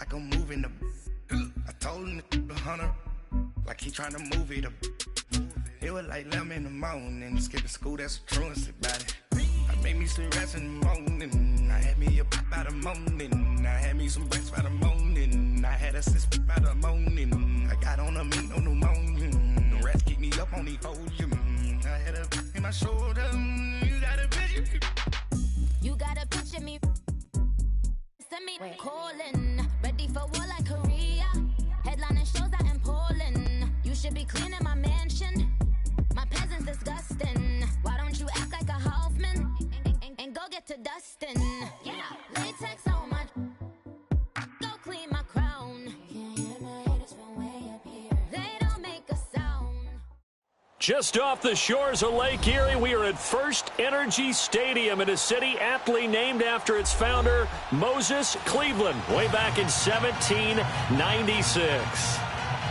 like I'm moving the. I told him the hunter, like he trying to move it up. It was like 11 in the morning, skipping school, that's a truancy about it. I made me some rest in the morning, I had me a pop by the morning, I had me some breaks by the morning, I had a sis by the morning, I got on a meat on the morning, the rats keep me up on the podium, I had a in my shoulder, you got a picture. You got a picture me, send me calling, ready for war like Korea, headlining shows out in Poland, you should be cleaning my mansion. My peasant's disgusting. Why don't you act like a Hoffman and go get to dustin'? Yeah, latex on my. Go clean my crown. Can't hear my haters from way up here. They don't make a sound. Just off the shores of Lake Erie, we are at First Energy Stadium in a city aptly named after its founder, Moses Cleveland, way back in 1796.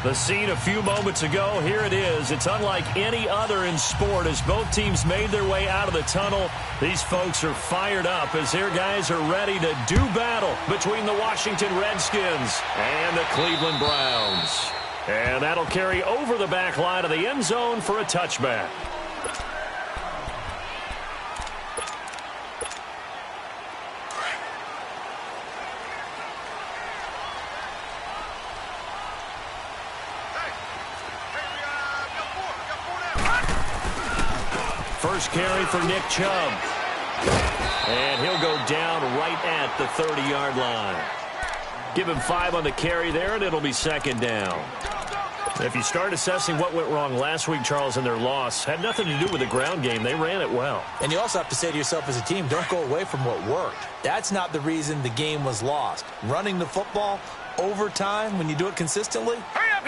The scene a few moments ago, here it is. It's unlike any other in sport as both teams made their way out of the tunnel. These folks are fired up as their guys are ready to do battle between the Washington Redskins and the Cleveland Browns. And that'll carry over the back line of the end zone for a touchback. First carry for Nick Chubb. And he'll go down right at the 30-yard line. Give him 5 on the carry there, and it'll be second down. If you start assessing what went wrong last week, Charles, in their loss, had nothing to do with the ground game. They ran it well. And you also have to say to yourself as a team, don't go away from what worked. That's not the reason the game was lost. Running the football over time, when you do it consistently,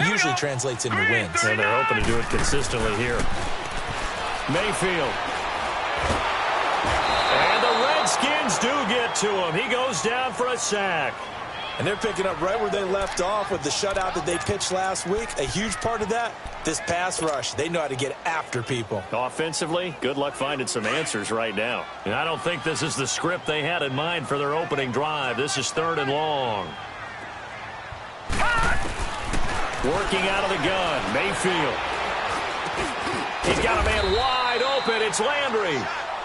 usually translates into wins. And they're hoping to do it consistently here. Mayfield. And the Redskins do get to him. He goes down for a sack. And they're picking up right where they left off with the shutout that they pitched last week. A huge part of that, this pass rush. They know how to get after people. Offensively, good luck finding some answers right now. And I don't think this is the script they had in mind for their opening drive. This is 3rd and long. Working out of the gun, Mayfield. He's got a man wide open. It's Landry.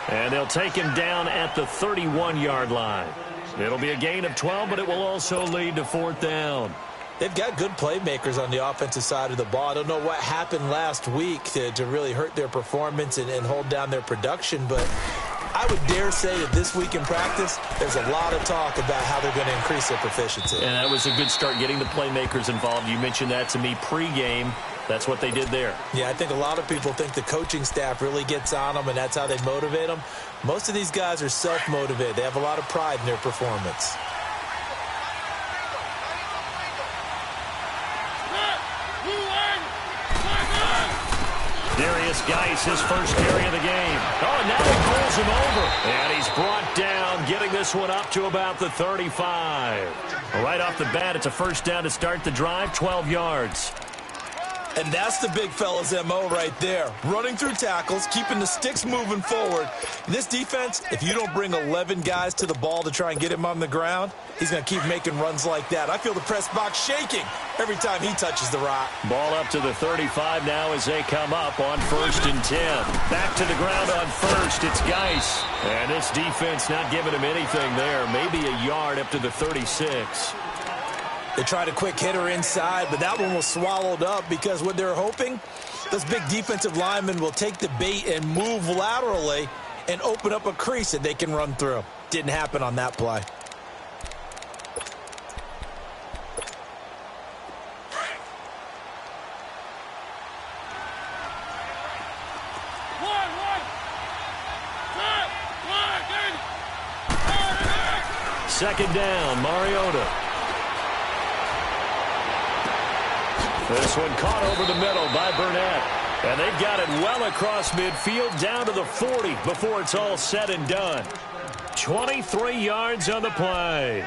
And they'll take him down at the 31-yard line. It'll be a gain of 12, but it will also lead to 4th down. They've got good playmakers on the offensive side of the ball. I don't know what happened last week to really hurt their performance and hold down their production, but I would dare say that this week in practice, there's a lot of talk about how they're going to increase their proficiency. And that was a good start getting the playmakers involved. You mentioned that to me pregame. That's what they did there. Yeah, I think a lot of people think the coaching staff really gets on them, and that's how they motivate them. Most of these guys are self-motivated. They have a lot of pride in their performance. Darius Geis, his first carry of the game. Oh, now he pulls him over. And he's brought down, getting this one up to about the 35. Right off the bat, it's a first down to start the drive, 12 yards. And that's the big fella's MO right there. Running through tackles, keeping the sticks moving forward. In this defense, if you don't bring 11 guys to the ball to try and get him on the ground, he's going to keep making runs like that. I feel the press box shaking every time he touches the rock. Ball up to the 35 now as they come up on 1st and 10. Back to the ground on 1st. It's Geis. And this defense not giving him anything there. Maybe a yard up to the 36. They tried a quick hitter inside, but that one was swallowed up because what they're hoping, those big defensive linemen will take the bait and move laterally and open up a crease that they can run through. Didn't happen on that play. Second down, Mariota. This one caught over the middle by Burnett. And they've got it well across midfield down to the 40 before it's all said and done. 23 yards on the play.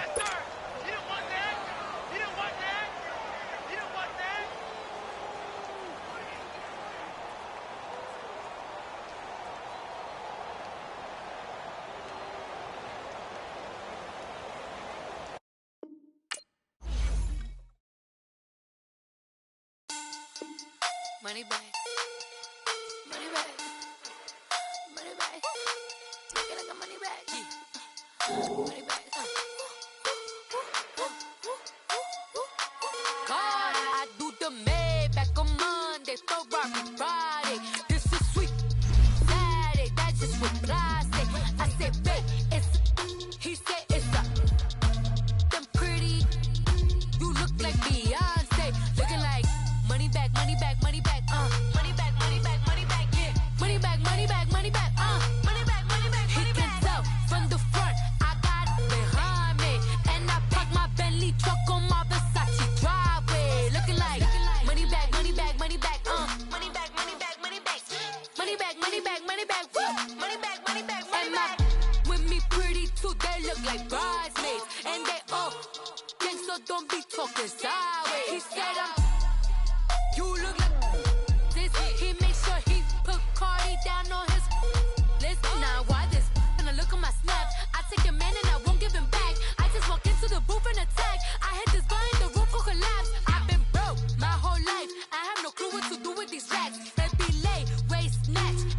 Money back. Money back. Money back. Take it like a money back. Money back. God, I do the Maybach on Monday, Ferrari Friday. This is sweet. Saturday, that's just what I say. I say, babe, it's. He said it's a. Them pretty. You look like Beyonce. Looking like money back, money back, money back, money back, money back, money back, yeah. Money back, money back, money back, money back, money back, money back. He can tell from the front, I got it behind me. And I park my Bentley truck on my Versace driveway. Looking like money back, money back, money back, money back, money back, money back. Money back, money back, money back, money back, money back, money back. With me pretty too, they look like bridesmaids. And they all gang, so don't be talking sideways. He said you look like this. He make sure he put Cardi down on his list. Now why this? And I look at my snap. I take a man and I won't give him back. I just walk into the booth and attack. I hit this behind the roof will collapse. I've been broke my whole life. I have no clue what to do with these racks. That be lay, waist snatch,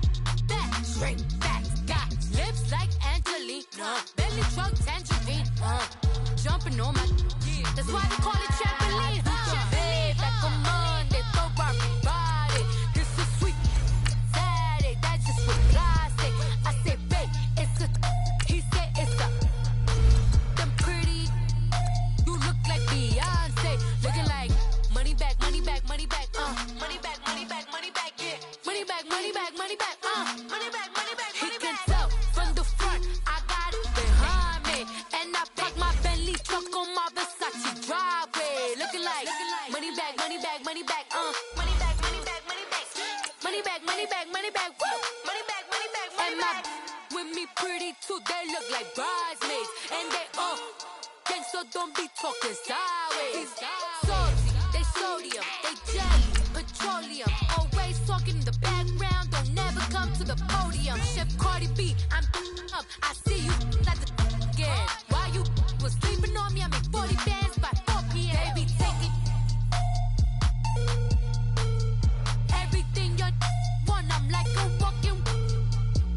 back, straight back. Got lips like Angelina, belly truck tangerine, jumping on my. That's why they call it trampoline. Babe, back on Monday, Ferrari Friday. This is sweet. Saturday, that's just what I say. I say, babe, it's a. He said it's a. Them pretty. You look like Beyonce. Looking like money back, money back, money back, money back, money back, money back, yeah. Money back, money back, money back, money back, money back, money back. He can tell from the front, I got it behind me. And I park my Bentley truck on my Versace driveway. Looking like money back, money back, money back, money back, money back, money back. Money back, money back, money back, money back, money back, money back. With me pretty too, they look like bridesmaids. And they all gang, so don't be talking sideways. Salty, they sodium, they jelly, petroleum. Always talking in the background, don't never come to the podium. Chef Cardi B, I'm up. I see you at the again. While you was sleeping on me, I make 40 bands by 4 p.m. Baby, take it. Everything you want, I'm like a walking.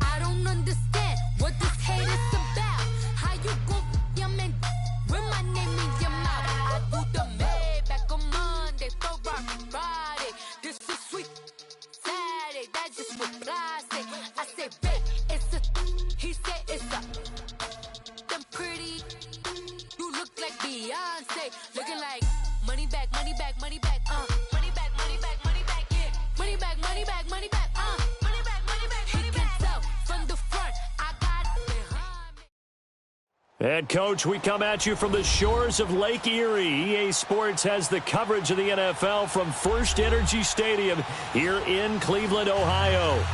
I don't understand what this hate is about. How you go, your man, with my name in your mouth. I do the Maybach on Monday, Ferrari Friday. This is sweet. Saturday, that's just what I say. I say, babe, it's a. He said it's a. Them pretty. You look like Beyonce. Looking like money back, money back, money back, money back, money back, money back, yeah. Money back, money back, money back, money back, money back, money back. He can tell from the front, I got it behind me. And, Coach, we come at you from the shores of Lake Erie. EA Sports has the coverage of the NFL from First Energy Stadium here in Cleveland, Ohio.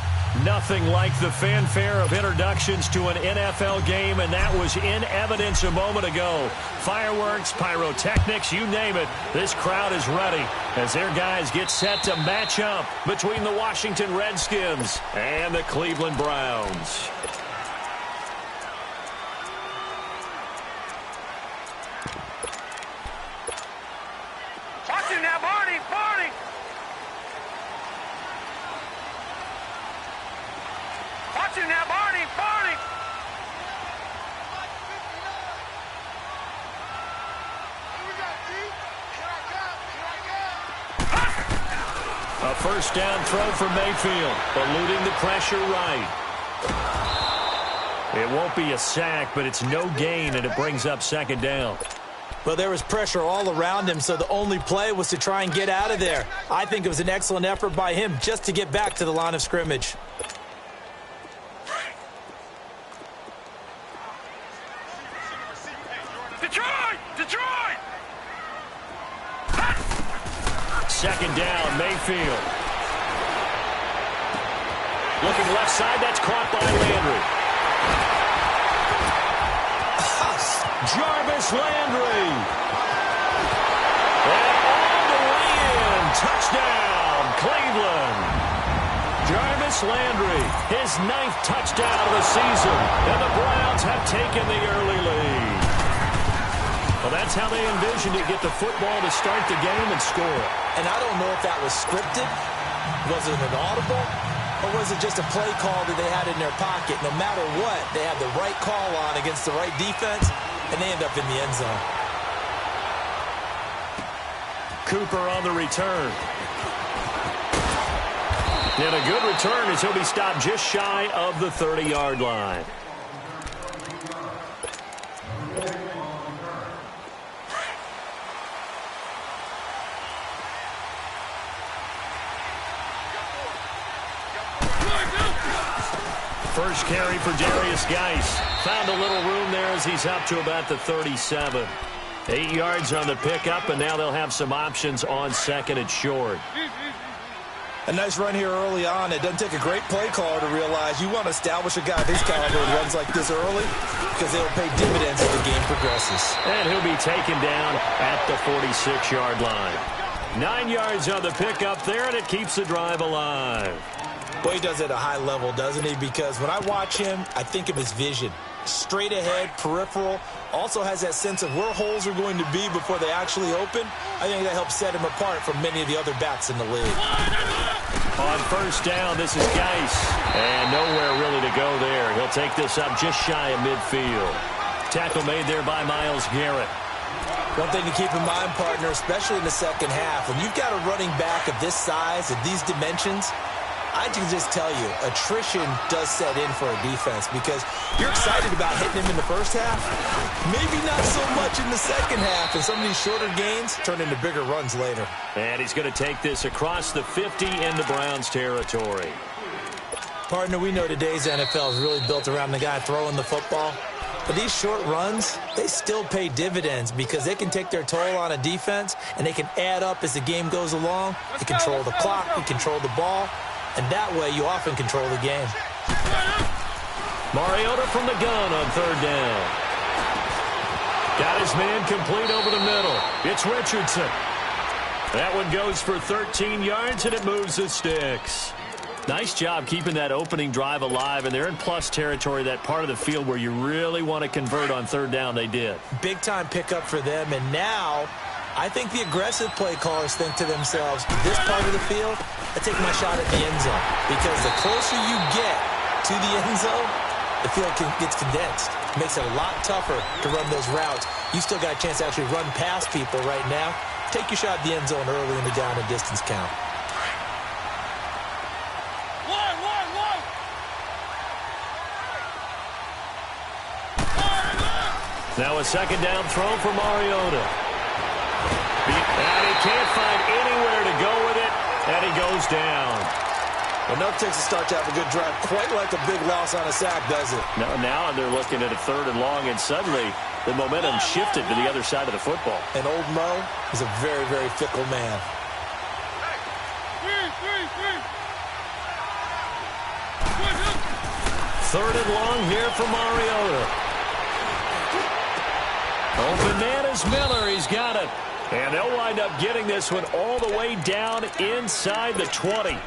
Nothing like the fanfare of introductions to an NFL game, and that was in evidence a moment ago. Fireworks, pyrotechnics, you name it. This crowd is ready as their guys get set to match up between the Washington Redskins and the Cleveland Browns. Watching now, Barney, Barney! Watching now, Barney, Barney! A first down throw for Mayfield, eluding the pressure right. It won't be a sack, but it's no gain, and it brings up second down. Well, there was pressure all around him, so the only play was to try and get out of there. I think it was an excellent effort by him just to get back to the line of scrimmage. Detroit! Detroit! Second down, Mayfield. Looking left side, that's caught by Landry. Jarvis Landry. And all the way in. Touchdown, Cleveland. Jarvis Landry, his 9th touchdown of the season. And the Browns have taken the early lead. Well, that's how they envisioned it, get the football to start the game and score. And I don't know if that was scripted Was it an audible? Or was it just a play call that they had in their pocket? No matter what, they had the right call on against the right defense, and they end up in the end zone. Cooper on the return. And a good return as he'll be stopped just shy of the 30-yard line. First carry for Darius Geis. Found a little room there as he's up to about the 37. 8 yards on the pickup, and now they'll have some options on second and short. A nice run here early on. It doesn't take a great play caller to realize you want to establish a guy of his caliber who runs like this early because they'll pay dividends as the game progresses. And he'll be taken down at the 46-yard line. 9 yards on the pickup there, and it keeps the drive alive. Well, he does it at a high level, doesn't he? Because when I watch him, I think of his vision. Straight ahead, peripheral, also has that sense of where holes are going to be before they actually open. I think that helps set him apart from many of the other backs in the league. On first down, this is Geis. And nowhere really to go there. He'll take this up just shy of midfield. Tackle made there by Myles Garrett. One thing to keep in mind, partner, especially in the second half, when you've got a running back of this size, of these dimensions, I can just tell you, attrition does set in for a defense because you're excited about hitting him in the first half. Maybe not so much in the second half, and some of these shorter gains turn into bigger runs later. And he's going to take this across the 50 into Browns territory. Partner, we know today's NFL is really built around the guy throwing the football. But these short runs, they still pay dividends because they can take their toll on a defense, and they can add up as the game goes along. They control the clock, they control the ball. And that way, you often control the game. Mariota from the gun on third down. Got his man complete over the middle. It's Richardson. That one goes for 13 yards, and it moves the sticks. Nice job keeping that opening drive alive, and they're in plus territory, that part of the field where you really want to convert on third down. They did. Big-time pickup for them, and now I think the aggressive play callers think to themselves, this part of the field, I take my shot at the end zone. Because the closer you get to the end zone, the field gets condensed. It makes it a lot tougher to run those routes. You still got a chance to actually run past people right now. Take your shot at the end zone early in the down and distance count. Now a second down throw for Mariota. And he can't find anywhere to go with it, and he goes down. Enough takes a start to have a good drive. Quite like a big loss on a sack, does it? No, now they're looking at a third and long, and suddenly the momentum shifted to the other side of the football. And old Mo is a very, very fickle man. Third and long here for Mariota. Open man is Miller. He's got it. And they'll wind up getting this one all the way down inside the 20.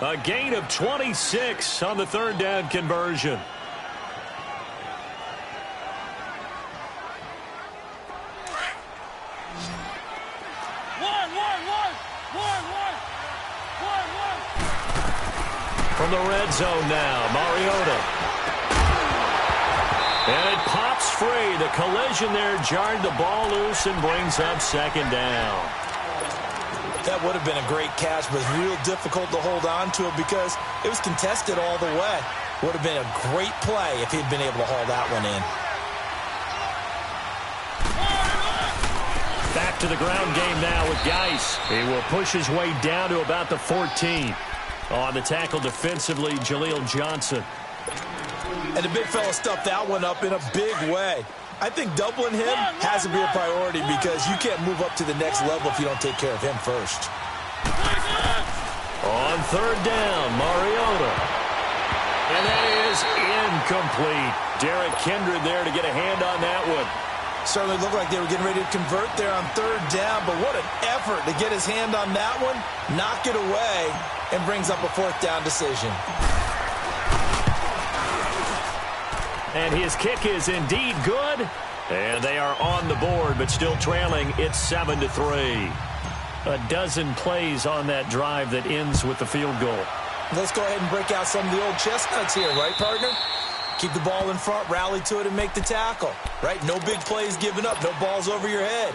A gain of 26 on the third down conversion. From the red zone now, Mariota. And it pops free. The collision there jarred the ball loose and brings up second down. That would have been a great catch, but it's real difficult to hold on to it because it was contested all the way. Would have been a great play if he'd been able to haul that one in. Back to the ground game now with Geis. He will push his way down to about the 14. On the tackle defensively, Jaleel Johnson. And the big fella stuffed that one up in a big way. I think doubling him has to be a priority because you can't move up to the next level if you don't take care of him first. On third down, Mariota. And that is incomplete. Derek Kindred there to get a hand on that one. Certainly looked like they were getting ready to convert there on third down, but what an effort to get his hand on that one, knock it away, and brings up a fourth down decision. And his kick is indeed good. And they are on the board, but still trailing. It's 7-3. a dozen plays on that drive that ends with the field goal. Let's go ahead and break out some of the old chestnuts here, right, partner? Keep the ball in front, rally to it, and make the tackle, right? No big plays given up, no balls over your head.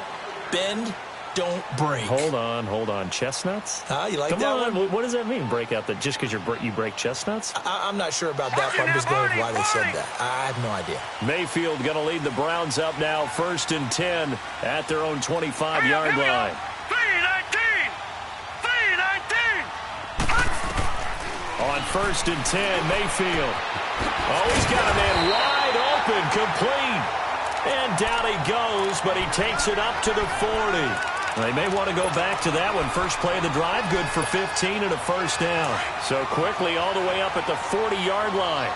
Bend, don't break. Hold on. Chestnuts? You like Come that on. one? What does that mean, break out? That just because you break chestnuts? I'm not sure about that, but I'm just going with why they said that. I have no idea. Mayfield going to lead the Browns up now, 1st and 10 at their own 25-yard line. 3-19. On 1st and 10, Mayfield. Oh, he's got a man wide open, complete. And down he goes, but he takes it up to the 40. They may want to go back to that one. First play of the drive, good for 15 and a first down. So quickly all the way up at the 40-yard line.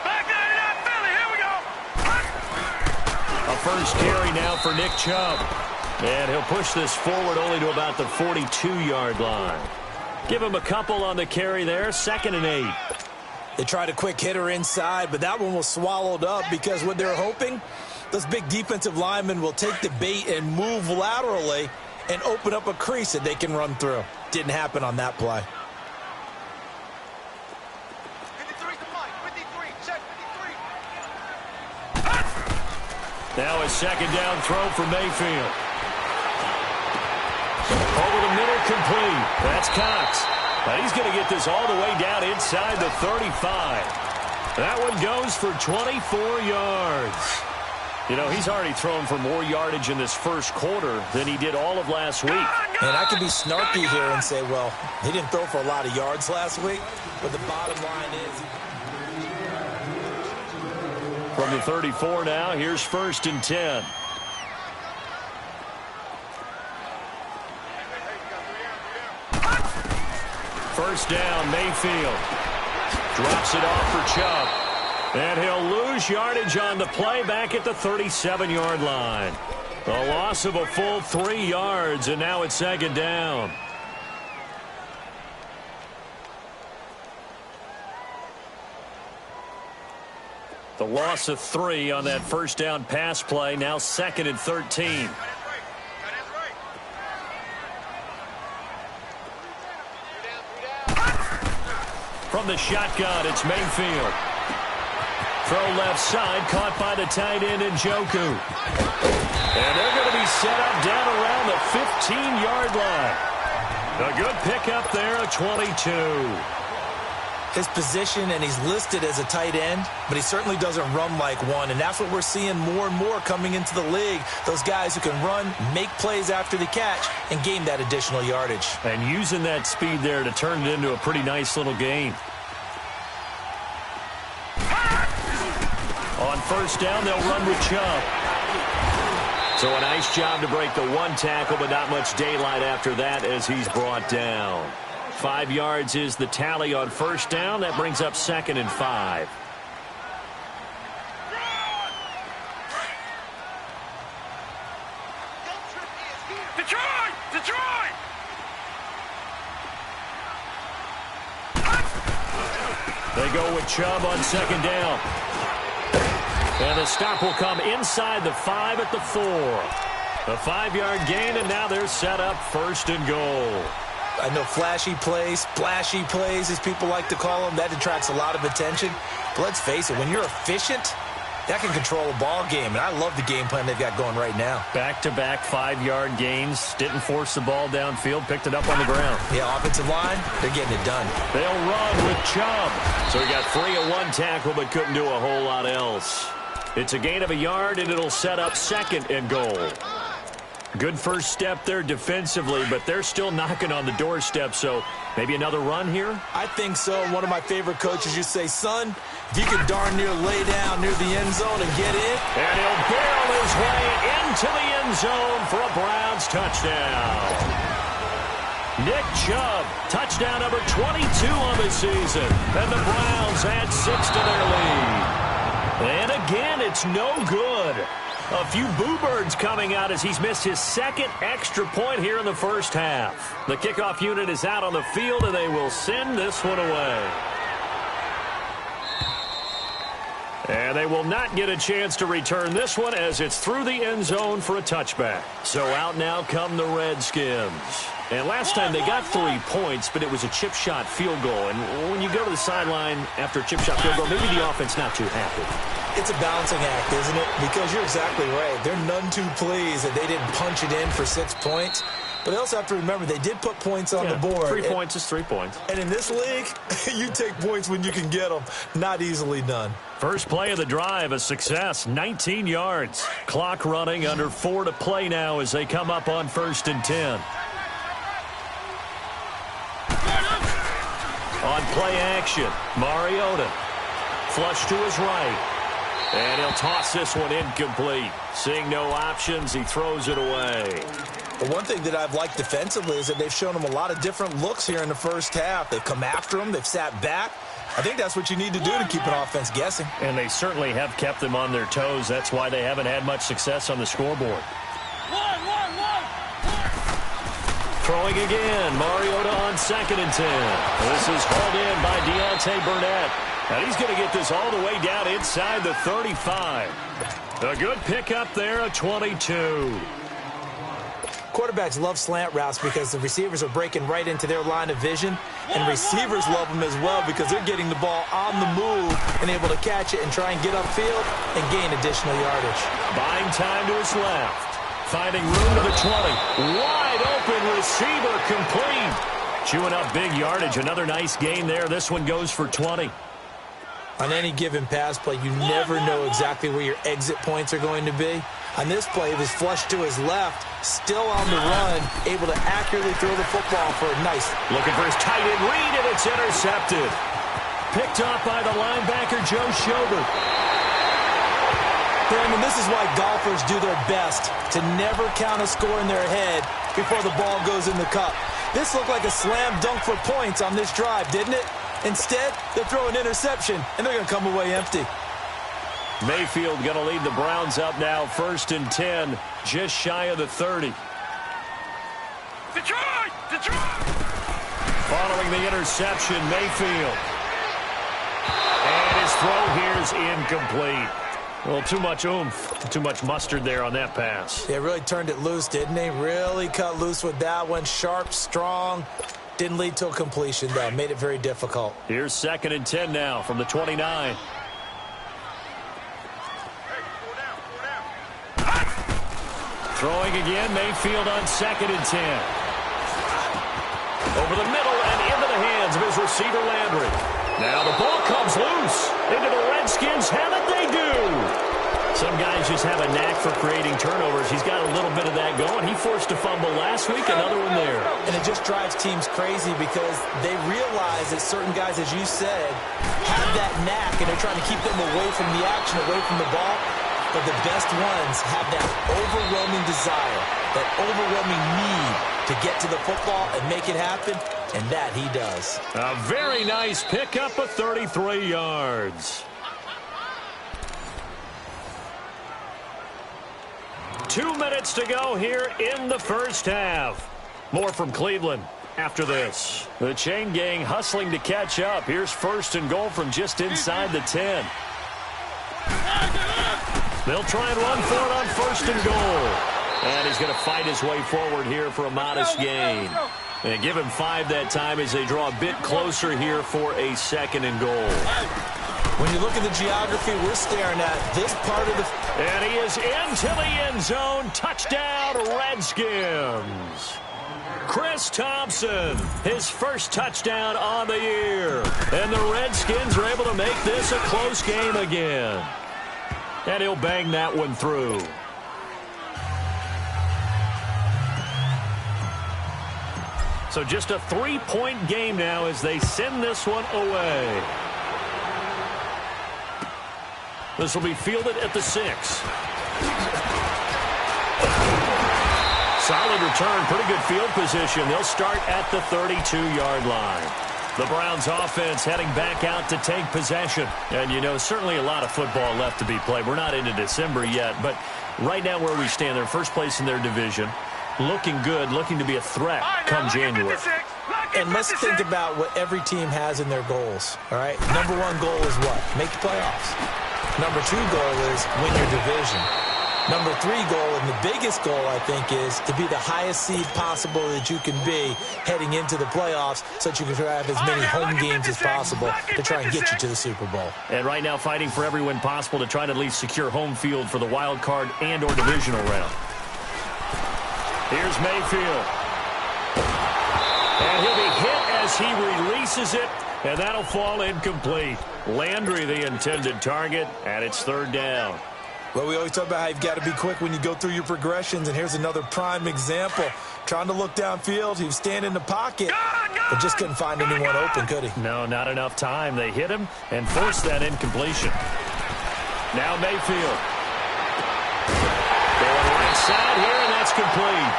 Back it up, Philly. Here we go. A first carry now for Nick Chubb. And he'll push this forward only to about the 42-yard line. Give him a couple on the carry there, 2nd and 8. They tried a quick hitter inside, but that one was swallowed up because what they're hoping, those big defensive linemen will take the bait and move laterally and open up a crease that they can run through. Didn't happen on that play. 53's the play. 53. Check 53. Now a second down throw for Mayfield. Over the middle, complete. That's Cox. Now he's going to get this all the way down inside the 35. That one goes for 24 yards. You know, he's already thrown for more yardage in this first quarter than he did all of last week. And I could be snarky here and say, well, he didn't throw for a lot of yards last week, but the bottom line is... From the 34 now, here's 1st and 10. First down, Mayfield. Drops it off for Chubb. And he'll lose yardage on the play back at the 37-yard line. A loss of a full 3 yards, and now it's 2nd down. The loss of 3 on that first down pass play, now 2nd and 13. From the shotgun, it's Mayfield. Throw left side, caught by the tight end Njoku. And they're going to be set up down around the 15-yard line. A good pickup there, a 22. His position, and he's listed as a tight end, but he certainly doesn't run like one, and that's what we're seeing more and more coming into the league. Those guys who can run, make plays after the catch, and gain that additional yardage. And using that speed there to turn it into a pretty nice little game. On first down, they'll run with Chubb. So a nice job to break the one tackle, but not much daylight after that as he's brought down. 5 yards is the tally on first down. That brings up 2nd and 5. Detroit! Detroit! They go with Chubb on 2nd down. And the stop will come inside the 5 at the 4. A 5-yard gain, and now they're set up 1st and goal. I know flashy plays, splashy plays, as people like to call them, that attracts a lot of attention. But let's face it, when you're efficient, that can control a ball game. And I love the game plan they've got going right now. Back-to-back 5-yard gains. Didn't force the ball downfield. Picked it up on the ground. Yeah, offensive line, they're getting it done. They'll run with Chubb. So he got 3 of 1 tackle, but couldn't do a whole lot else. It's a gain of a yard, and it'll set up 2nd and goal. Good first step there defensively, but they're still knocking on the doorstep, so maybe another run here? I think so. One of my favorite coaches used to say, son, if you can darn near lay down near the end zone and get in. And he'll barrel his way into the end zone for a Browns touchdown. Nick Chubb, touchdown number 22 on the season. And the Browns add 6 to their lead. And again, it's no good. A few boo birds coming out as he's missed his 2nd extra point here in the first half. The kickoff unit is out on the field, and they will send this one away. And they will not get a chance to return this one as it's through the end zone for a touchback. So out now come the Redskins. And last time they got 3 points, but it was a chip shot field goal. And when you go to the sideline after a chip shot field goal, maybe the offense not too happy. It's a balancing act, isn't it? Because you're exactly right. They're none too pleased that they didn't punch it in for 6 points. But they also have to remember they did put points on the board. 3 points is 3 points. And in this league, you take points when you can get them. Not easily done. First play of the drive, a success, 19 yards. Clock running, under 4 to play now as they come up on 1st and 10. On play action, Mariota. Flush to his right. And he'll toss this one incomplete. Seeing no options, he throws it away. But one thing that I've liked defensively is that they've shown him a lot of different looks here in the first half. They've come after him. They've sat back. I think that's what you need to do to keep an offense guessing. And they certainly have kept them on their toes. That's why they haven't had much success on the scoreboard. Throwing again. Mariota on 2nd and 10. This is hauled in by Deontay Burnett. And he's going to get this all the way down inside the 35. A good pickup there, a 22. Quarterbacks love slant routes because the receivers are breaking right into their line of vision. And receivers love them as well because they're getting the ball on the move and able to catch it and try and get upfield and gain additional yardage. Buying time to his left. Finding room to the 20. Wide open receiver complete. Chewing up big yardage. Another nice gain there. This one goes for 20. On any given pass play, you never know exactly where your exit points are going to be. On this play, it was flushed to his left, still on the run, able to accurately throw the football for a nice. Looking for his tight end read, and it's intercepted. Picked off by the linebacker, Joe Schobert. Brandon, this is why golfers do their best to never count a score in their head before the ball goes in the cup. This looked like a slam dunk for points on this drive, didn't it? Instead, they throw an interception, and they're going to come away empty. Mayfield going to lead the Browns up now, 1st and 10, just shy of the 30. Detroit! Detroit! Following the interception, Mayfield. And his throw here's incomplete. Well, too much oomph, too much mustard there on that pass. They really turned it loose, didn't they? Really cut loose with that one. Sharp, strong. Didn't lead to a completion, though. Made it very difficult. Here's 2nd and 10 now from the 29. Throwing again, Mayfield on 2nd and 10. Over the middle and into the hands of his receiver, Landry. Now the ball comes loose into the Redskins. Haven't they do? Some guys just have a knack for creating turnovers. He's got a little bit of that going. He forced a fumble last week, another one there. And it just drives teams crazy because they realize that certain guys, as you said, have that knack, and they're trying to keep them away from the action, away from the ball. But the best ones have that overwhelming desire, that overwhelming need to get to the football and make it happen, and that he does. A very nice pickup of 33 yards. 2 minutes to go here in the first half. More from Cleveland after this. The chain gang hustling to catch up. Here's 1st and goal from just inside the 10. They'll try and run for it on 1st and goal. And he's going to fight his way forward here for a modest gain. And give him 5 that time as they draw a bit closer here for a 2nd and goal. When you look at the geography, we're staring at this part of the... And he is into the end zone. Touchdown, Redskins. Chris Thompson, his first touchdown on the year. And the Redskins are able to make this a close game again. And he'll bang that one through. So just a 3-point game now as they send this one away. This will be fielded at the 6. Solid return, pretty good field position. They'll start at the 32-yard line. The Browns offense heading back out to take possession. And, you know, certainly a lot of football left to be played. We're not into December yet, but right now where we stand, they're first place in their division. Looking good, looking to be a threat come January. And let's think about what every team has in their goals, all right? Number one goal is what? Make the playoffs. Number 2 goal is win your division. Number 3 goal, and the biggest goal, I think, is to be the highest seed possible that you can be heading into the playoffs so that you can have as many home games as possible to try and get you to the Super Bowl. And right now fighting for every win possible to try to at least secure home field for the wild card and or divisional round. Here's Mayfield. And he'll be hit as he releases it, and that'll fall incomplete. Landry, the intended target, and it's 3rd down. Well, we always talk about how you've got to be quick when you go through your progressions, and here's another prime example. Trying to look downfield, he was standing in the pocket, but just couldn't find anyone open, could he? No, not enough time. They hit him and forced that incompletion. Now Mayfield. Going right side here, and that's complete.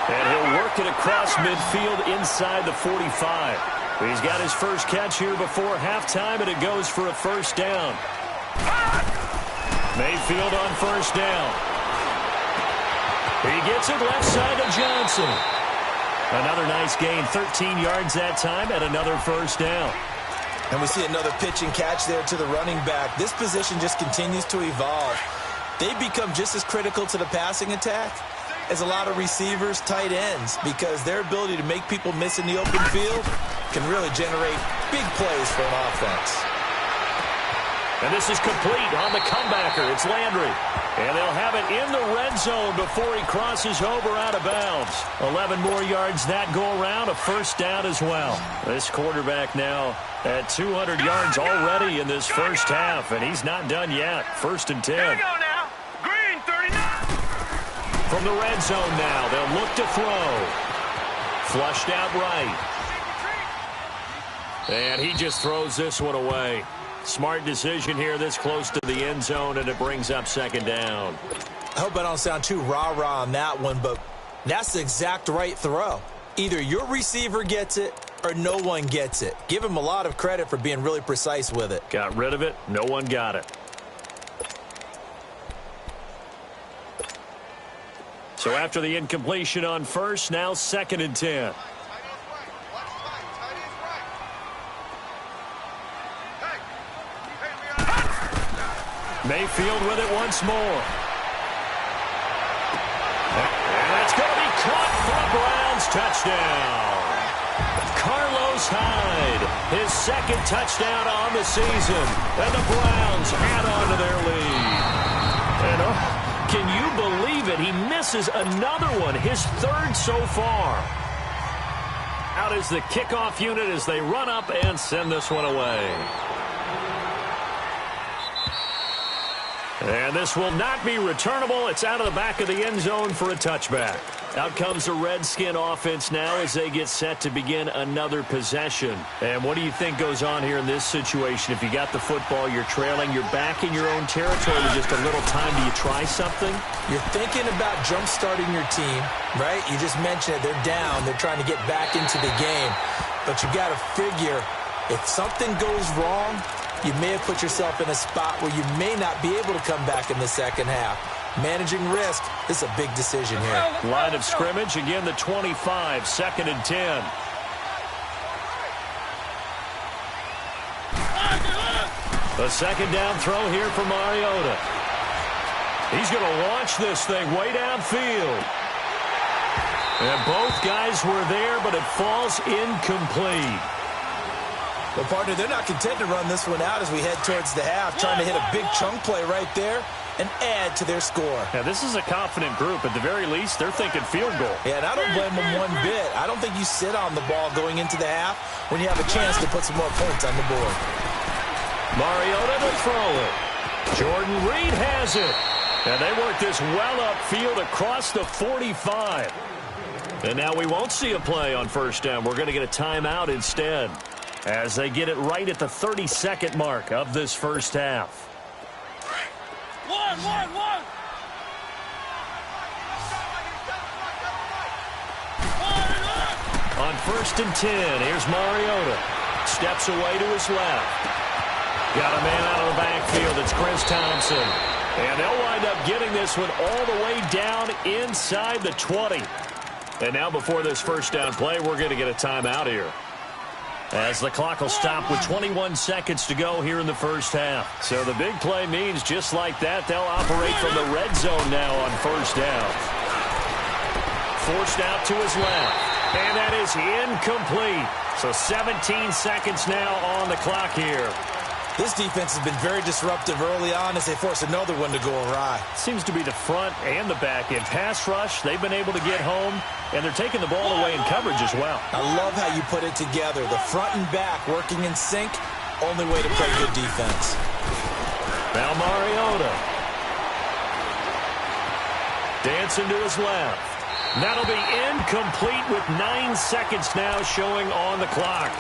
And he'll work it across midfield inside the 45. He's got his first catch here before halftime, and it goes for a 1st down. Mayfield on 1st down. He gets it left side to Johnson. Another nice gain, 13 yards that time, and another 1st down. And we see another pitch and catch there to the running back. This position just continues to evolve. They become just as critical to the passing attack as a lot of receivers, tight ends, because their ability to make people miss in the open field can really generate big plays for an offense. And this is complete on the comebacker. It's Landry. And they'll have it in the red zone before he crosses over out of bounds. 11 more yards that go around, a 1st down as well. This quarterback now at 200 yards already in this first half, and he's not done yet. 1st and 10. Here we go now. Green, 39. From the red zone now, they'll look to throw. Flushed out right. And he just throws this one away. Smart decision here this close to the end zone, and it brings up 2nd down. I hope I don't sound too rah-rah on that one, but that's the exact right throw. Either your receiver gets it or no one gets it. Give him a lot of credit for being really precise with it. Got rid of it. No one got it. So after the incompletion on 1st, now 2nd and 10. Mayfield with it once more. And that's going to be caught for a Browns touchdown. Carlos Hyde, his 2nd touchdown on the season. And the Browns add on to their lead. And can you believe it? He misses another one, his 3rd so far. Out is the kickoff unit as they run up and send this one away. And this will not be returnable. It's out of the back of the end zone for a touchback. Out comes the Redskin offense now as they get set to begin another possession. And what do you think goes on here in this situation? If you got the football, you're trailing, you're back in your own territory with just a little time. Do you try something? You're thinking about jump-starting your team, right? You just mentioned it. They're down. They're trying to get back into the game. But you got to figure if something goes wrong, you may have put yourself in a spot where you may not be able to come back in the 2nd half. Managing risk, this is a big decision here. Line of scrimmage, again the 25, 2nd and 10. The 2nd down throw here for Mariota. He's going to launch this thing way downfield. And both guys were there, but it falls incomplete. But, partner, they're not content to run this one out as we head towards the half, trying to hit a big chunk play right there and add to their score. Now, this is a confident group. At the very least, they're thinking field goal. Yeah, and I don't blame them one bit. I don't think you sit on the ball going into the half when you have a chance to put some more points on the board. Mariota to throw it. Jordan Reed has it. And they work this well upfield across the 45. And now we won't see a play on 1st down. We're going to get a timeout instead, as they get it right at the 32nd mark of this first half. One. On 1st and 10, here's Mariota. Steps away to his left. Got a man out of the backfield. It's Chris Thompson. And they'll wind up getting this one all the way down inside the 20. And now before this 1st down play, we're going to get a timeout here. as the clock will stop with 21 seconds to go here in the first half. So the big play means just like that, they'll operate from the red zone now on first down. Forced out to his left, and that is incomplete. So 17 seconds now on the clock here. This defense has been very disruptive early on as they force another one to go awry. Seems to be the front and the back end. Pass rush, they've been able to get home, and they're taking the ball away in coverage as well. I love how you put it together. The front and back working in sync, only way to play good defense. Now Mariota. Dancing to his left. That'll be incomplete with 9 seconds now showing on the clock.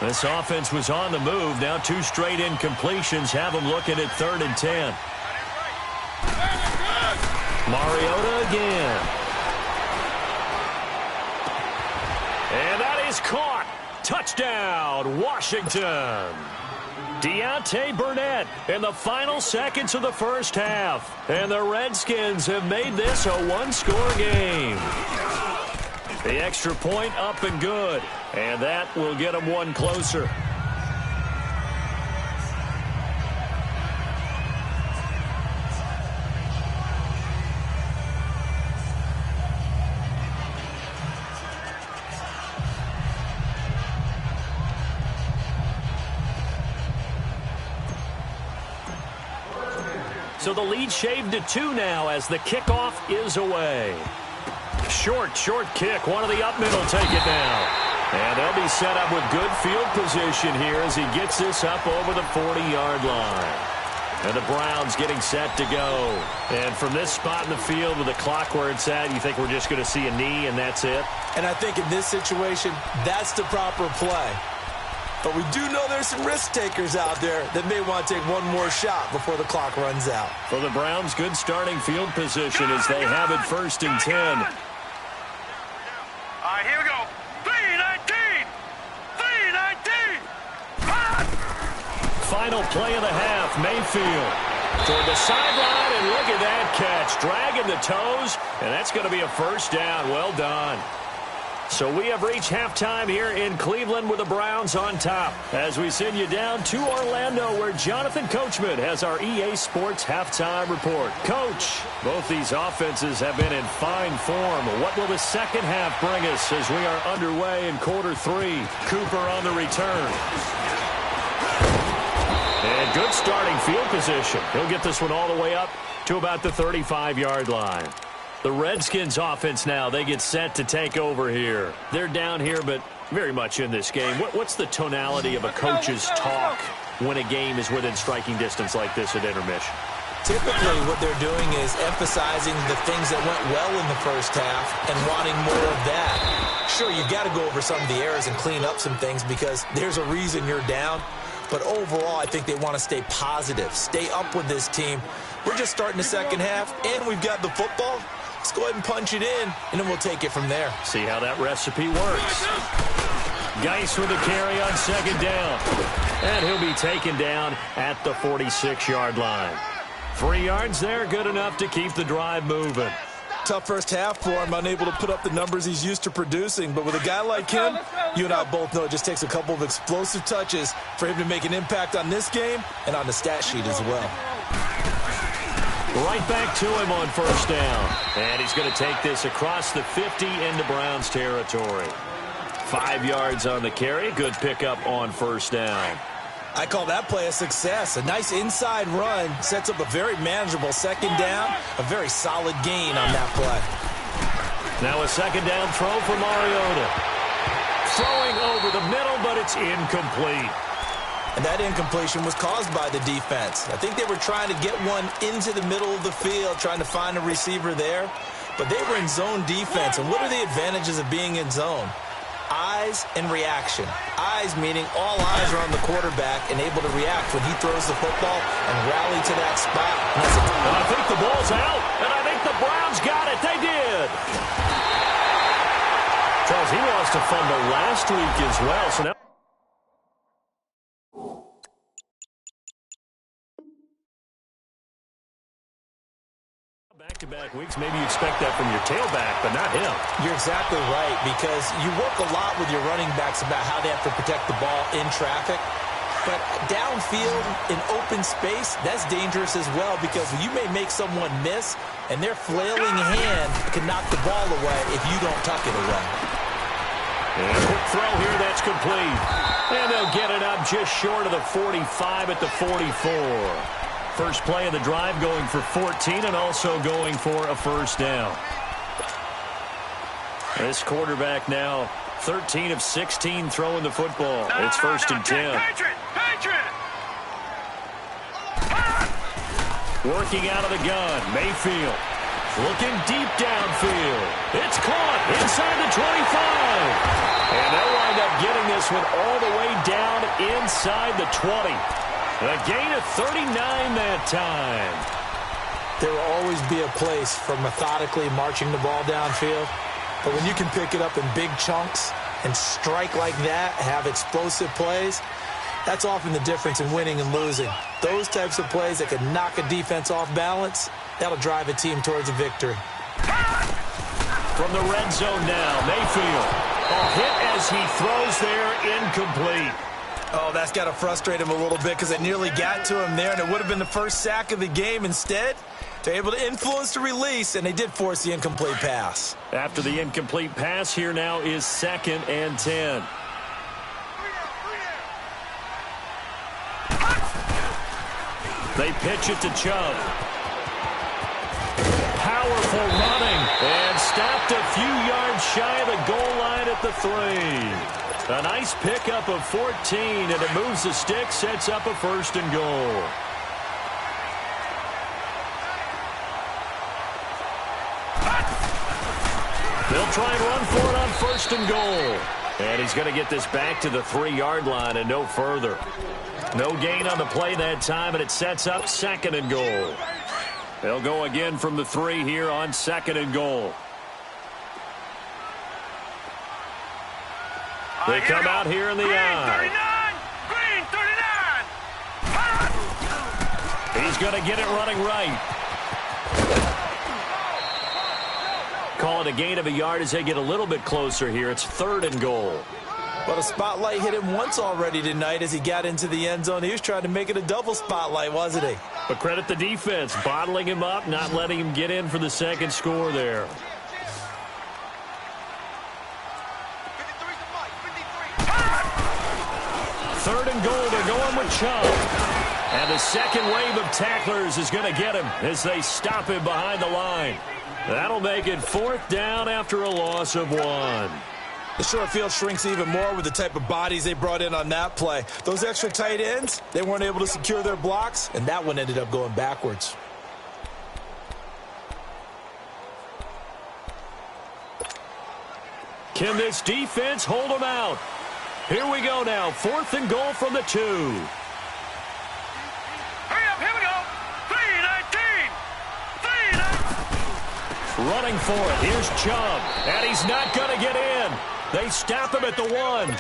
This offense was on the move. Now 2 straight incompletions have them looking at 3rd and 10. Mariota again. And that is caught. Touchdown, Washington. Deontay Burnett in the final seconds of the first half. And the Redskins have made this a one-score game. The extra point up and good. And that will get them one closer. So the lead shaved to 2 now as the kickoff is away. Short kick. One of the up middle take it now. And they'll be set up with good field position here as he gets this up over the 40-yard line. And the Browns getting set to go. And from this spot in the field with the clock where it's at, you think we're just going to see a knee and that's it? And I think in this situation, that's the proper play. But we do know there's some risk takers out there that may want to take one more shot before the clock runs out. For the Browns, good starting field position as they have it 1st and 10. All right, here we go. 3-19. 3-19. Final play of the half, Mayfield toward the sideline, and look at that catch. Dragging the toes, and that's going to be a first down. Well done. So we have reached halftime here in Cleveland with the Browns on top. As we send you down to Orlando where Jonathan Coachman has our EA Sports halftime report. Coach, both these offenses have been in fine form. What will the second half bring us as we are underway in quarter 3? Cooper on the return. And good starting field position. He'll get this one all the way up to about the 35-yard line. The Redskins offense now, they get set to take over here. They're down here, but very much in this game. What's the tonality of a coach's talk when a game is within striking distance like this at intermission? Typically, what they're doing is emphasizing the things that went well in the first half and wanting more of that. Sure, you've got to go over some of the errors and clean up some things because there's a reason you're down. But overall, I think they want to stay positive, stay up with this team. We're just starting the second half, and we've got the football. Let's go ahead and punch it in, and then we'll take it from there. See how that recipe works. Geis with a carry on second down. And he'll be taken down at the 46-yard line. 3 yards there, good enough to keep the drive moving. Tough first half for him, unable to put up the numbers he's used to producing. But with a guy like him, you and I both know it just takes a couple of explosive touches for him to make an impact on this game and on the stat sheet as well. Right back to him on first down. And he's going to take this across the 50 into Browns territory. 5 yards on the carry. Good pickup on first down. I call that play a success. A nice inside run sets up a very manageable second down. A very solid gain on that play. Now a second down throw for Mariota. Throwing over the middle, but it's incomplete. And that incompletion was caused by the defense. I think they were trying to get one into the middle of the field, trying to find a receiver there. But they were in zone defense. And what are the advantages of being in zone? Eyes and reaction. Eyes meaning all eyes are on the quarterback and able to react when he throws the football and rally to that spot. And I think the ball's out. And I think the Browns got it. They did. Charles, he lost a fumble last week as well. So now Back-to-back weeks, maybe you expect that from your tailback, but not him. You're exactly right, because you work a lot with your running backs about how they have to protect the ball in traffic. But downfield, in open space, that's dangerous as well, because you may make someone miss, and their flailing hand can knock the ball away if you don't tuck it away. And a quick throw here, that's complete. And they'll get it up just short of the 45 at the 44. First play of the drive going for 14 and also going for a first down. This quarterback now 13 of 16 throwing the football. It's first and 10. Working out of the gun, Mayfield. Looking deep downfield. It's caught inside the 25. And they'll wind up getting this one all the way down inside the 20. A gain of 39 that time. There will always be a place for methodically marching the ball downfield. But when you can pick it up in big chunks and strike like that, have explosive plays, that's often the difference in winning and losing. Those types of plays that can knock a defense off balance, that'll drive a team towards a victory. From the red zone now, Mayfield. A hit as he throws there, incomplete. Oh, that's got to frustrate him a little bit because it nearly got to him there, and it would have been the first sack of the game. Instead, they're able to influence the release, and they did force the incomplete pass. After the incomplete pass, here now is 2nd and 10. They pitch it to Chubb. Powerful running, and stopped a few yards shy of the goal line at the 3. A nice pickup of 14, and it moves the stick, sets up a first and goal. They'll try and run for it on first and goal. And he's going to get this back to the 3-yard line and no further. No gain on the play that time, and it sets up 2nd and goal. They'll go again from the 3 here on 2nd and goal. They come out here in the eye. Green 39. He's going to get it running right. Call it a gain of a yard as they get a little bit closer here. It's 3rd and goal. But a spotlight hit him once already tonight as he got into the end zone. He was trying to make it a double spotlight, wasn't he? But credit the defense, bottling him up, not letting him get in for the second score there. Third and goal, they're going with Chubb. And the second wave of tacklers is going to get him as they stop him behind the line. That'll make it 4th down after a loss of 1. The short field shrinks even more with the type of bodies they brought in on that play. Those extra tight ends, they weren't able to secure their blocks, and that one ended up going backwards. Can this defense hold them out? Here we go now, 4th and goal from the 2. Hurry up, here we go. 3-19. Running for it, here's Chubb, and he's not going to get in. They stop him at the 1.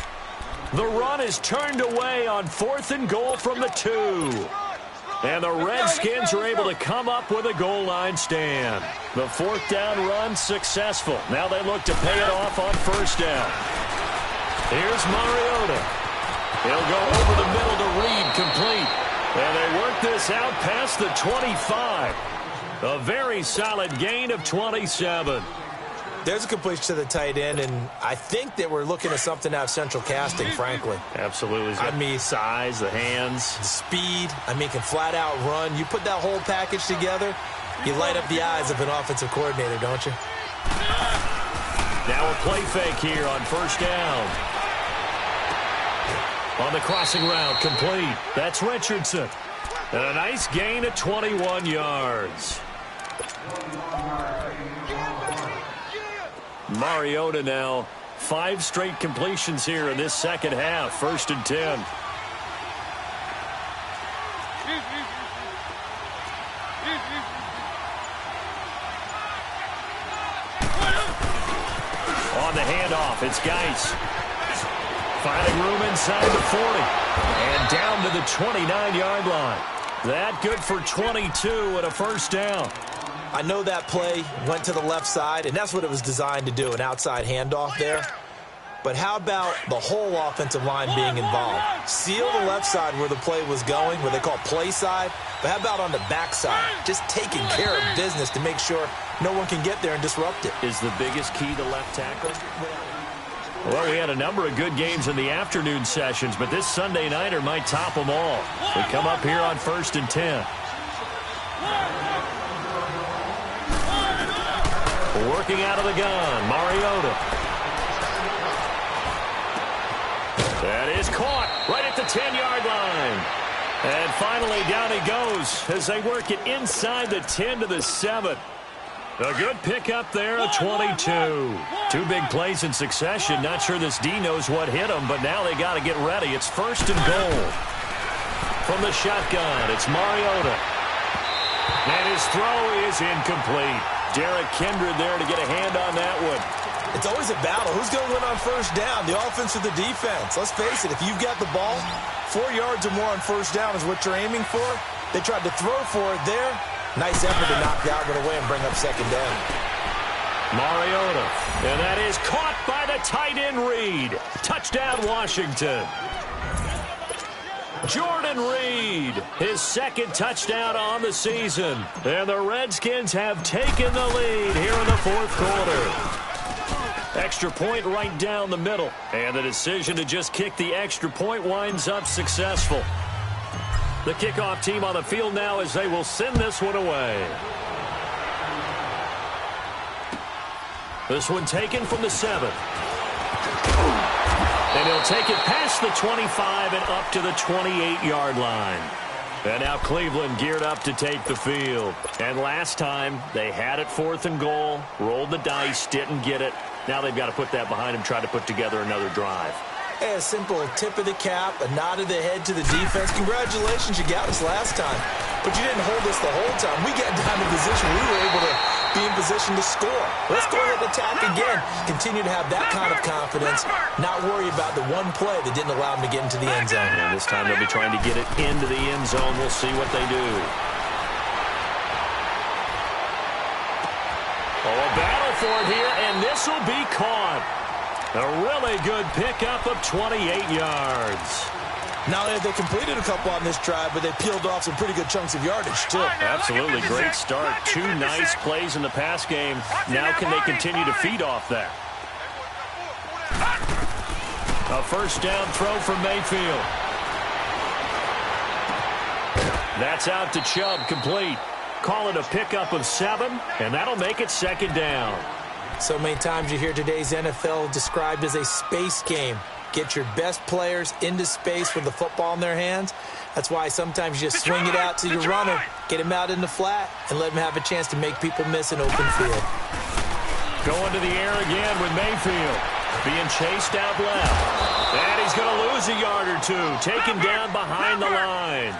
The run is turned away on 4th and goal from the 2. And the Redskins are able to come up with a goal line stand. The 4th down run successful. Now they look to pay it off on 1st down. Here's Mariota. He'll go over the middle to Reed, complete. And they work this out past the 25. A very solid gain of 27. There's a completion to the tight end, and I think that we're looking at something out of central casting, frankly. Absolutely. I mean, size, the hands. Speed. I mean, can flat out run. You put that whole package together, you light up the eyes of an offensive coordinator, don't you? Now a play fake here on 1st down. On the crossing route, complete. That's Richardson. And a nice gain of 21 yards. Mariota now 5 straight completions here in this second half. 1st and 10. On the handoff, it's Geis. Finding room inside the 40. And down to the 29-yard line. That good for 22 and a 1st down. I know that play went to the left side, and that's what it was designed to do, an outside handoff there. But how about the whole offensive line being involved? Seal the left side where the play was going, where they call play side. But how about on the back side? Just taking care of business to make sure no one can get there and disrupt it. Is the biggest key to left tackle? Well, we had a number of good games in the afternoon sessions, but this Sunday nighter might top them all. We come up here on 1st and 10. Working out of the gun, Mariota. That is caught right at the 10-yard line. And finally, down he goes as they work it inside the 10 to the 7. A good pickup there, a 22. Two big plays in succession. Not sure this D knows what hit him, but now they got to get ready. It's 1st and goal. From the shotgun, it's Mariota. And his throw is incomplete. Derek Kindred there to get a hand on that one. It's always a battle. Who's going to win on 1st down, the offense or the defense? Let's face it, if you've got the ball, 4 yards or more on 1st down is what you're aiming for. They tried to throw for it there. Nice effort to knock that one away and bring up 2nd down. Mariota, and that is caught by the tight end Reed. Touchdown, Washington. Jordan Reed, his 2nd touchdown on the season. And the Redskins have taken the lead here in the 4th quarter. Extra point right down the middle. And the decision to just kick the extra point winds up successful. The kickoff team on the field now as they will send this one away. This one taken from the 7th. And he'll take it past the 25 and up to the 28-yard line. And now Cleveland geared up to take the field. And last time, they had it 4th and goal, rolled the dice, didn't get it. Now they've got to put that behind them, try to put together another drive. Hey, a simple tip of the cap, a nod of the head to the defense. Congratulations, you got us last time. But you didn't hold us the whole time. We got down to position. We were able to be in position to score. Let's go ahead and attack again. Continue to have that kind of confidence. Not worry about the one play that didn't allow them to get into the end zone. And this time they'll be trying to get it into the end zone. We'll see what they do. Oh, a battle for it here, and this will be caught. A really good pickup of 28 yards. Not only have they completed a couple on this drive, but they peeled off some pretty good chunks of yardage, too. Absolutely great start. 2 nice plays in the pass game. Now can they continue to feed off that? A 1st down throw from Mayfield. That's out to Chubb, complete. Call it a pickup of 7, and that'll make it 2nd down. So many times you hear today's NFL described as a space game. Get your best players into space with the football in their hands. That's why sometimes you just swing it out to your runner, get him out in the flat, and let him have a chance to make people miss an open field. Going to the air again with Mayfield. Being chased out left. And he's going to lose a yard or 2. Taken down behind the line.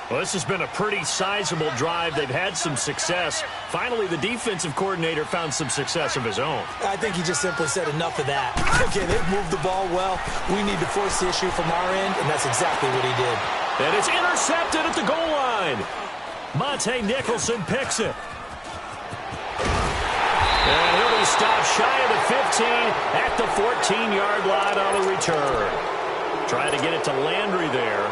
Well, this has been a pretty sizable drive. They've had some success. Finally, the defensive coordinator found some success of his own. I think he just simply said enough of that. Okay, they've moved the ball well. We need to force the issue from our end, and that's exactly what he did. And it's intercepted at the goal line. Monte Nicholson picks it. And he'll be stopped shy of the 15 at the 14-yard line on the return. Trying to get it to Landry there.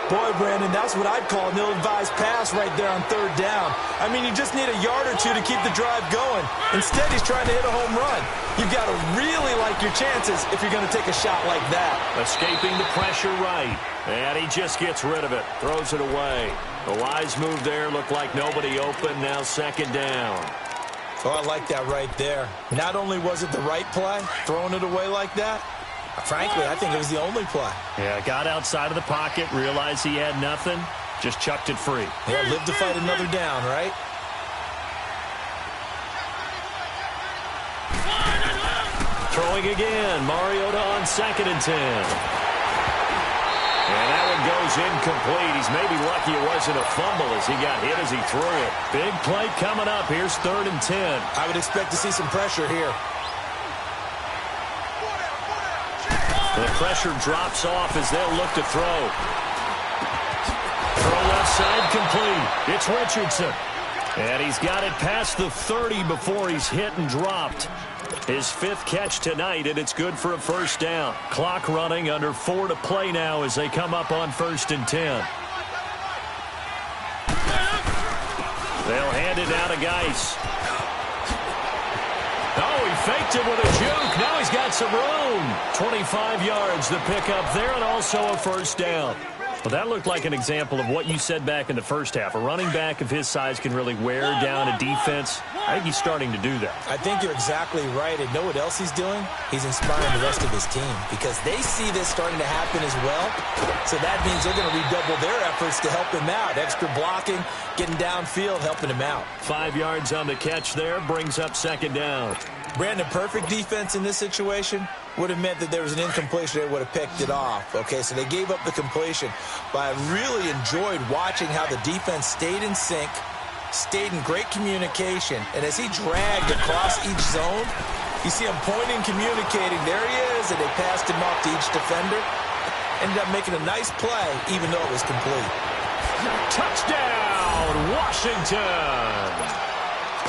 Boy, Brandon, that's what I'd call an ill-advised pass right there on 3rd down. I mean, you just need a yard or 2 to keep the drive going. Instead, he's trying to hit a home run. You've got to really like your chances if you're going to take a shot like that. Escaping the pressure right. And he just gets rid of it. Throws it away. The wise move there. Looked like nobody open. Now 2nd down. Oh, I like that right there. Not only was it the right play, throwing it away like that, frankly, I think it was the only play. Yeah, got outside of the pocket, realized he had nothing, just chucked it free. Yeah, live to fight another down, right? Throwing again, Mariota on 2nd and 10. And that one goes incomplete. He's maybe lucky it wasn't a fumble as he got hit as he threw it. Big play coming up. Here's 3rd and 10. I would expect to see some pressure here. The pressure drops off as they'll look to throw. Throw left side complete. It's Richardson. And he's got it past the 30 before he's hit and dropped. His 5th catch tonight, and it's good for a first down. Clock running, under 4 to play now as they come up on 1st and 10. They'll hand it out to Geis. Oh, he faked it with a juke. Now he's got some room. 25 yards to pick up there, and also a first down. Well, that looked like an example of what you said back in the first half. A running back of his size can really wear down a defense. I think he's starting to do that. I think you're exactly right. And know what else he's doing? He's inspiring the rest of his team because they see this starting to happen as well. So that means they're going to redouble their efforts to help him out. Extra blocking, getting downfield, helping him out. 5 yards on the catch there, brings up 2nd down. Brandon, perfect defense in this situation would have meant that there was an incompletion. They would have picked it off. Okay, so they gave up the completion. But I really enjoyed watching how the defense stayed in sync, stayed in great communication. And as he dragged across each zone, you see him pointing, communicating. There he is, and they passed him off to each defender. Ended up making a nice play, even though it was complete. Touchdown, Washington!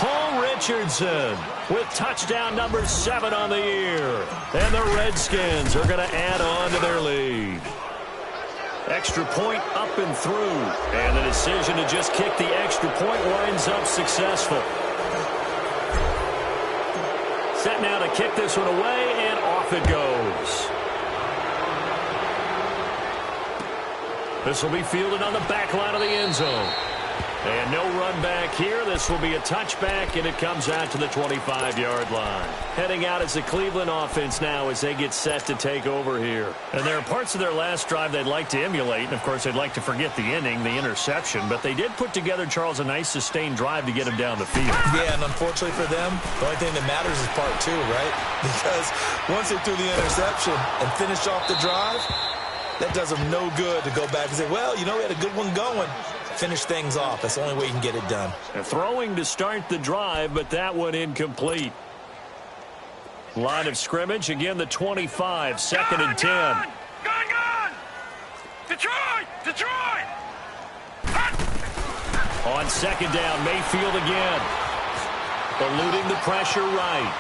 Paul Richardson with touchdown number 7 on the year. And the Redskins are going to add on to their lead. Extra point up and through. And the decision to just kick the extra point winds up successful. Set now to kick this one away, and off it goes. This will be fielded on the back line of the end zone. And no run back here. This will be a touchback, and it comes out to the 25-yard line. Heading out as the Cleveland offense now as they get set to take over here. And there are parts of their last drive they'd like to emulate, and, of course, they'd like to forget the inning, the interception. But they did put together, Charles, a nice sustained drive to get him down the field. Yeah, and unfortunately for them, the only thing that matters is part 2, right? Because once they threw the interception and finished off the drive, that does them no good to go back and say, well, you know, we had a good one going. Finish things off. That's the only way you can get it done. Throwing to start the drive, but that one incomplete. Line of scrimmage, again, the 25, 2nd and 10. Gone! Detroit! On 2nd down, Mayfield again. Eluding the pressure right.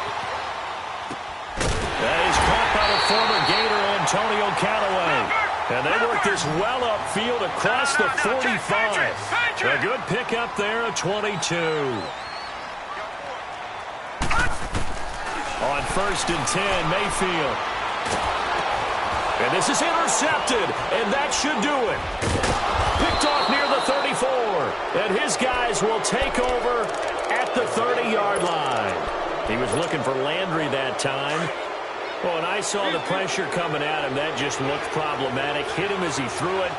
That is caught by the former Gator, Antonio Callaway. And they work this well upfield across the 45. A good pickup there, a 22. On 1st and 10, Mayfield. And this is intercepted, and that should do it. Picked off near the 34. And his guys will take over at the 30-yard line. He was looking for Landry that time. Well, and I saw the pressure coming at him. That just looked problematic. Hit him as he threw it,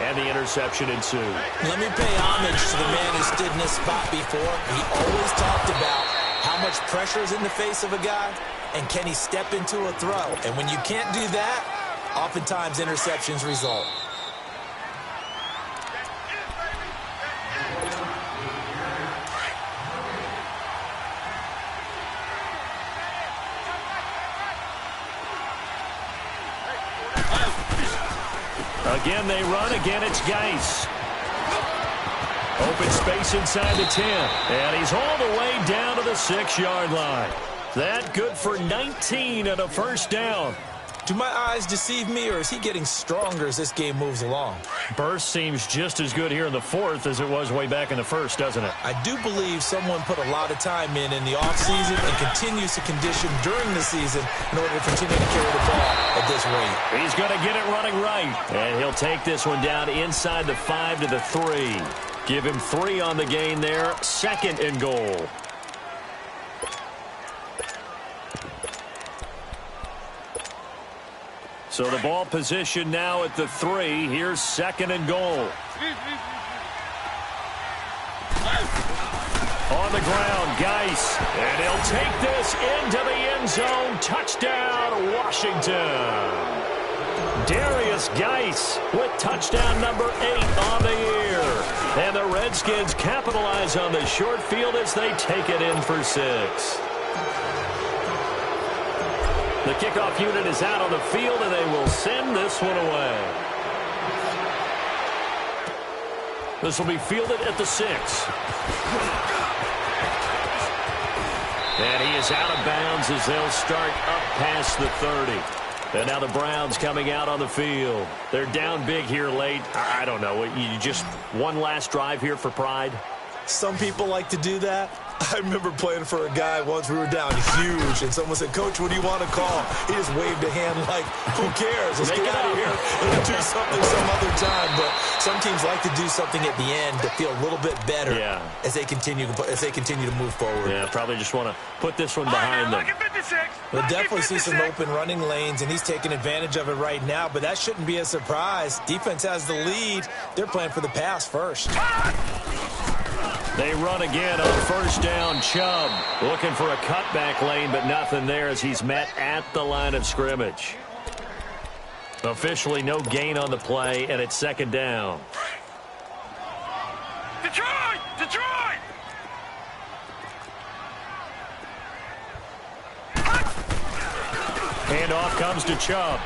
and the interception ensued. Let me pay homage to the man who stood in this spot before. He always talked about how much pressure is in the face of a guy, and can he step into a throw. And when you can't do that, oftentimes interceptions result. Again, they run. Again, it's Geis. Open space inside the 10. And he's all the way down to the 6-yard line. That good for 19 and a first down. Do my eyes deceive me, or is he getting stronger as this game moves along? Burst seems just as good here in the 4th as it was way back in the 1st, doesn't it? I do believe someone put a lot of time in the offseason and continues to condition during the season in order to continue to carry the ball at this rate. He's going to get it running right. And he'll take this one down inside the 5 to the 3. Give him 3 on the gain there. 2nd and goal. So the ball position now at the 3. Here's 2nd and goal. On the ground, Geis. And he'll take this into the end zone. Touchdown, Washington. Darius Geis with touchdown number 8 on the year. And the Redskins capitalize on the short field as they take it in for 6. The kickoff unit is out on the field, and they will send this one away. This will be fielded at the 6. And he is out of bounds as they'll start up past the 30. And now the Browns coming out on the field. They're down big here late. I don't know. You just one last drive here for pride? Some people like to do that. I remember playing for a guy once. We were down huge, and someone said, "Coach, what do you want to call?" He just waved a hand like, "Who cares? Let's get out of here. Let's do something some other time." But some teams like to do something at the end to feel a little bit better as they continue to move forward. Yeah, probably just want to put this one behind them. We'll definitely see some open running lanes, and he's taking advantage of it right now, but that shouldn't be a surprise. Defense has the lead. They're playing for the pass first. They run again on first down. Chubb looking for a cutback lane, but nothing there as he's met at the line of scrimmage. Officially no gain on the play, and it's second down. Detroit! Detroit! Handoff comes to Chubb.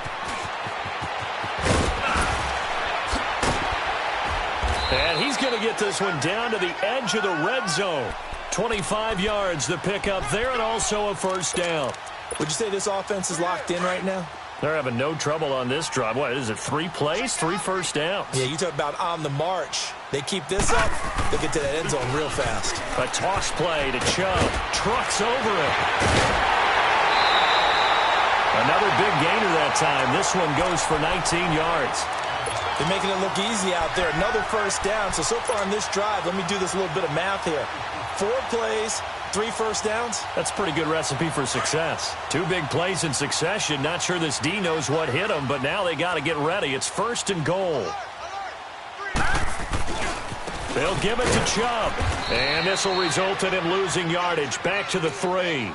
And he's going to get this one down to the edge of the red zone. 25 yards the pickup there, and also a first down. Would you say this offense is locked in right now? They're having no trouble on this drive. What is it, 3 plays, 3 first downs? Yeah, you talk about on the march. They keep this up, they'll get to that end zone real fast. A toss play to Chubb. Trucks over it. Another big gainer that time. This one goes for 19 yards. They're making it look easy out there. Another first down. So far on this drive, let me do this little bit of math here. 4 plays, 3 first downs. That's a pretty good recipe for success. 2 big plays in succession. Not sure this D knows what hit them, but now they got to get ready. It's first and goal. They'll give it to Chubb. And this will result in him losing yardage. Back to the 3.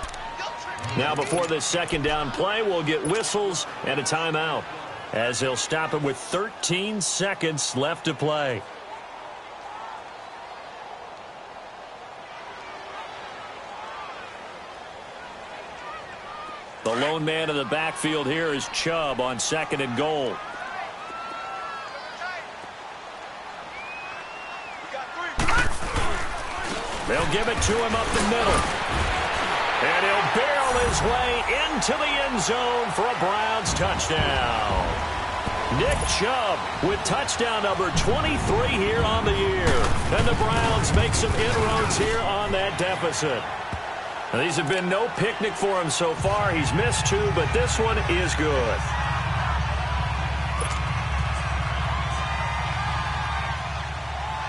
Now before this second down play, we'll get whistles and a timeout, as they'll stop it with 13 seconds left to play. The lone man in the backfield here is Chubb on second and goal. They'll give it to him up the middle. And he'll barrel his way into the end zone for a Browns touchdown. Nick Chubb with touchdown number 23 here on the year. And the Browns make some inroads here on that deficit. Now, these have been no picnic for him so far. He's missed 2, but this one is good.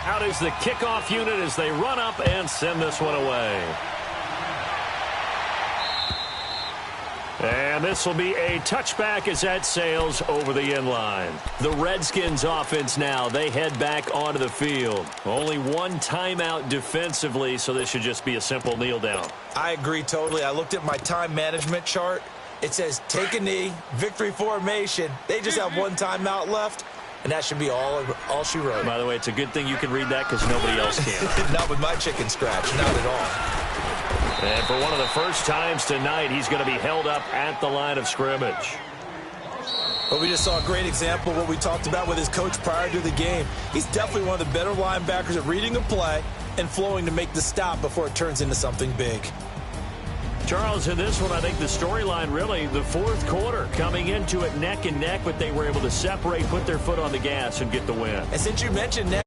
Out is the kickoff unit as they run up and send this one away. And this will be a touchback as that sails over the end line. The Redskins offense now, they head back onto the field. Only 1 timeout defensively, so this should just be a simple kneel down. I agree totally. I looked at my time management chart. It says take a knee, victory formation. They just have 1 timeout left, and that should be all she wrote. By the way, it's a good thing you can read that because nobody else can. Not with my chicken scratch, not at all. And for one of the first times tonight, he's going to be held up at the line of scrimmage. But we just saw a great example of what we talked about with his coach prior to the game. He's definitely one of the better linebackers at reading a play and flowing to make the stop before it turns into something big. Charles, in this one, I think the storyline really, the fourth quarter, coming into it neck and neck, but they were able to separate, put their foot on the gas, and get the win. And since you mentioned neck,